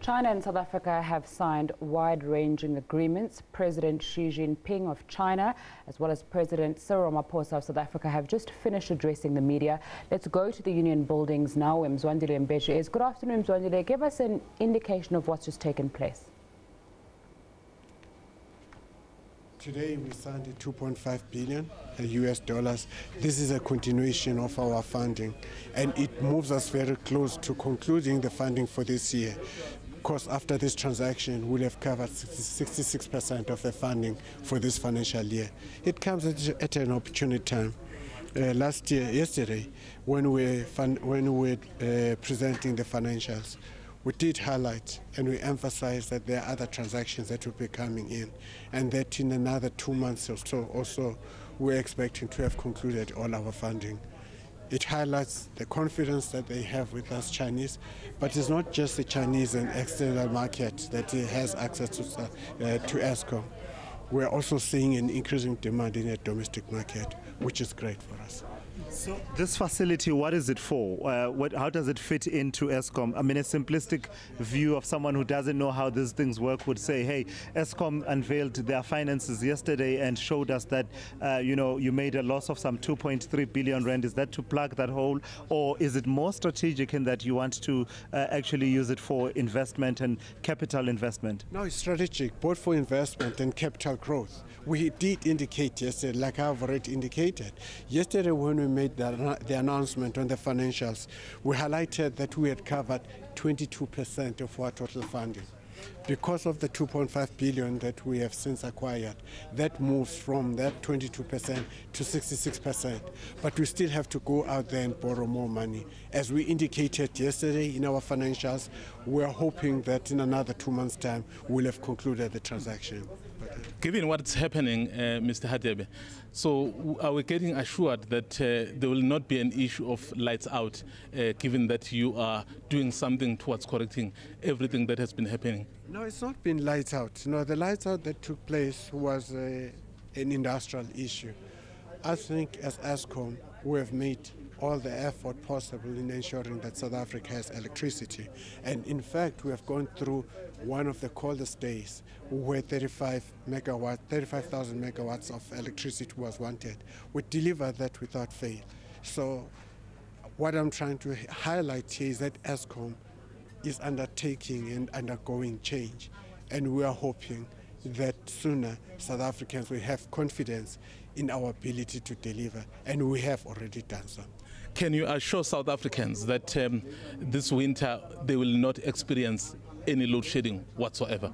China and South Africa have signed wide-ranging agreements. President Xi Jinping of China, as well as President Cyril Ramaphosa of South Africa, have just finished addressing the media. Let's go to the union buildings now, where Mzwandile Mbeje is. Good afternoon, Mzwandile. Give us an indication of what's just taken place. Today we signed a $2.5 billion US dollars. This is a continuation of our funding, and it moves us very close to concluding the funding for this year. Because after this transaction, we'll have covered 66% of the funding for this financial year. It comes at an opportune time. Yesterday, when we were presenting the financials, we did highlight and we emphasized that there are other transactions that will be coming in, and that in another 2 months or so, we're expecting to have concluded all our funding. It highlights the confidence that they have with us Chinese, but it's not just the Chinese and external market that has access to Eskom. We're also seeing an increasing demand in the domestic market, which is great for us. So this facility, what is it for? How does it fit into Eskom? I mean, a simplistic view of someone who doesn't know how these things work would say, hey, Eskom unveiled their finances yesterday and showed us that, you made a loss of some 2.3 billion rand. Is that to plug that hole? Or is it more strategic in that you want to actually use it for investment and capital investment? No, it's strategic, both for investment and capital growth. We did indicate yesterday, like I've already indicated, yesterday when we made the announcement on the financials, we highlighted that we had covered 22% of our total funding. Because of the 2.5 billion that we have since acquired, that moves from that 22% to 66%. But we still have to go out there and borrow more money. As we indicated yesterday in our financials, we're hoping that in another 2 months' time, we'll have concluded the transaction. Given what's happening, Mr. Hadebe, so are we getting assured that there will not be an issue of lights out, given that you are doing something towards correcting everything that has been happening? No, it's not been lights out. No, the lights out that took place was an industrial issue. I think as Eskom, we have made all the effort possible in ensuring that South Africa has electricity. And in fact, we have gone through one of the coldest days where 35,000 megawatts of electricity was wanted. We delivered that without fail. So what I'm trying to highlight here is that Eskom is undertaking and undergoing change. And we are hoping that sooner South Africans will have confidence in our ability to deliver, and we have already done so. Can you assure South Africans that this winter they will not experience any load shedding whatsoever?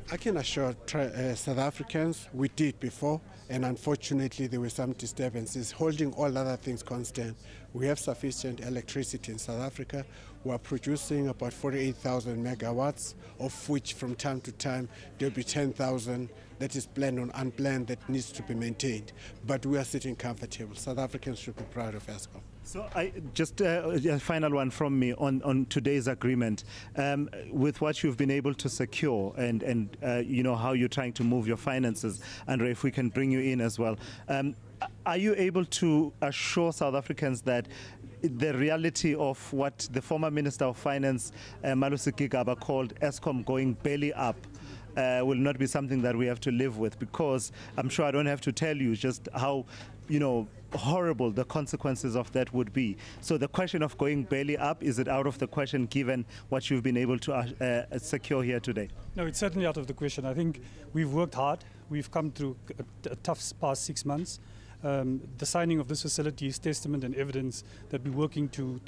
I can assure South Africans we did before, and unfortunately there were some disturbances. Holding all other things constant, we have sufficient electricity in South Africa. We are producing about 48,000 megawatts, of which from time to time there will be 10,000 that is planned or unplanned that needs to be maintained. But we are sitting comfortable. South Africans should be proud of Eskom. So just a final one from me on today's agreement. With what you've been able to secure and how you're trying to move your finances, Andre, if we can bring you in as well. Are you able to assure South Africans that the reality of what the former Minister of Finance, Malusi Gigaba, called Eskom going belly up will not be something that we have to live with? Because I'm sure I don't have to tell you just how, horrible the consequences of that would be. So the question of going belly up, is it out of the question given what you've been able to secure here today? No, it's certainly out of the question. I think we've worked hard. We've come through a tough past 6 months. The signing of this facility is testament and evidence that we're working to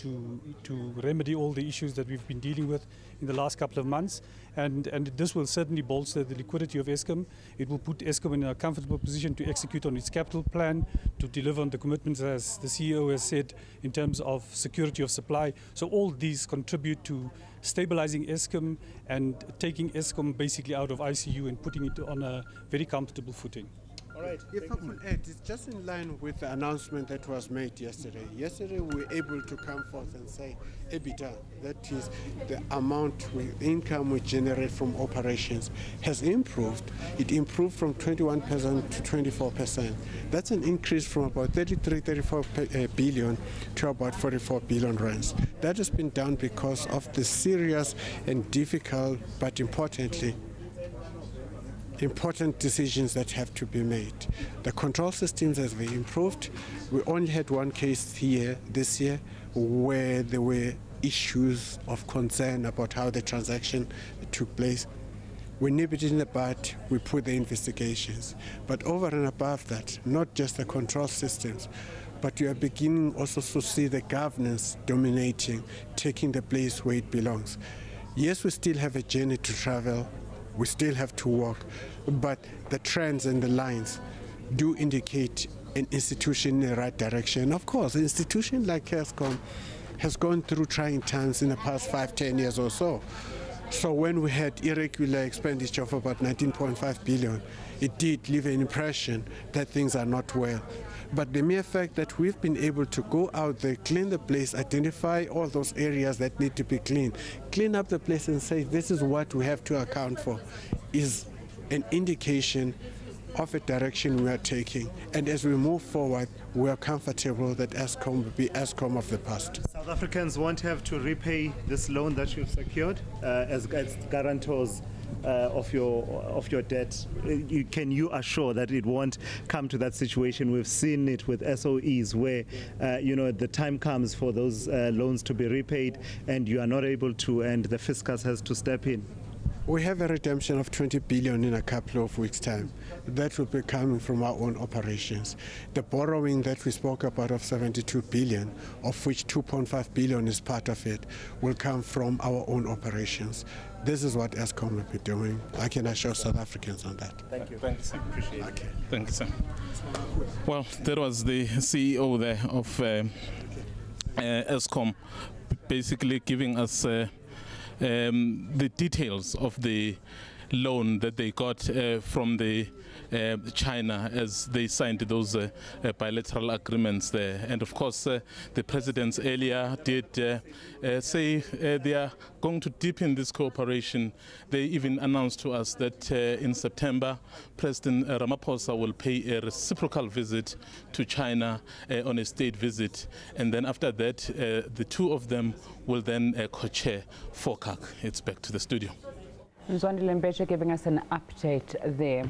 remedy all the issues that we've been dealing with in the last couple of months. And this will certainly bolster the liquidity of Eskom. It will put Eskom in a comfortable position to execute on its capital plan, to deliver on the commitments, as the CEO has said, in terms of security of supply. So all these contribute to stabilizing Eskom and taking Eskom basically out of ICU and putting it on a very comfortable footing. All right. If I could add, it's just in line with the announcement that was made yesterday. Yesterday, we were able to come forth and say EBITDA, that is the amount income we generate from operations, has improved. It improved from 21% to 24%. That's an increase from about 34 billion to about 44 billion rands. That has been done because of the serious and difficult, but important decisions that have to be made. The control systems have been improved. We only had one case here this year where there were issues of concern about how the transaction took place. We nip it in the bud, we put the investigations. But over and above that, not just the control systems, but you are beginning also to see the governance dominating, taking the place where it belongs. Yes, we still have a journey to travel. We still have to walk, but the trends and the lines do indicate an institution in the right direction. Of course, an institution like Eskom has gone through trying times in the past 5-10 years or so. So when we had irregular expenditure of about 19.5 billion, it did leave an impression that things are not well. But the mere fact that we've been able to go out there, clean the place, identify all those areas that need to be cleaned, clean up the place and say this is what we have to account for, is an indication of a direction we are taking. And as we move forward, we are comfortable that Eskom will be Eskom of the past. South Africans won't have to repay this loan that you've secured as guarantors of your debt. Can you assure that it won't come to that situation? We've seen it with SOEs where the time comes for those loans to be repaid and you are not able to, and the fiscus has to step in. We have a redemption of 20 billion in a couple of weeks' time. That will be coming from our own operations. The borrowing that we spoke about of 72 billion, of which 2.5 billion is part of it, will come from our own operations. This is what Eskom will be doing. I can assure South Africans on that. Thank you. Thanks. Appreciate it. Okay. Thank you, sir. Well, that was the CEO there of Eskom, basically giving us the details of the loan that they got from the China as they signed those bilateral agreements there. And of course, the presidents earlier did say they are going to deepen this cooperation. They even announced to us that in September, President Ramaphosa will pay a reciprocal visit to China on a state visit. And then after that, the two of them will then co-chair FOCAC. It's back to the studio. Mzwandile Mbeje giving us an update there.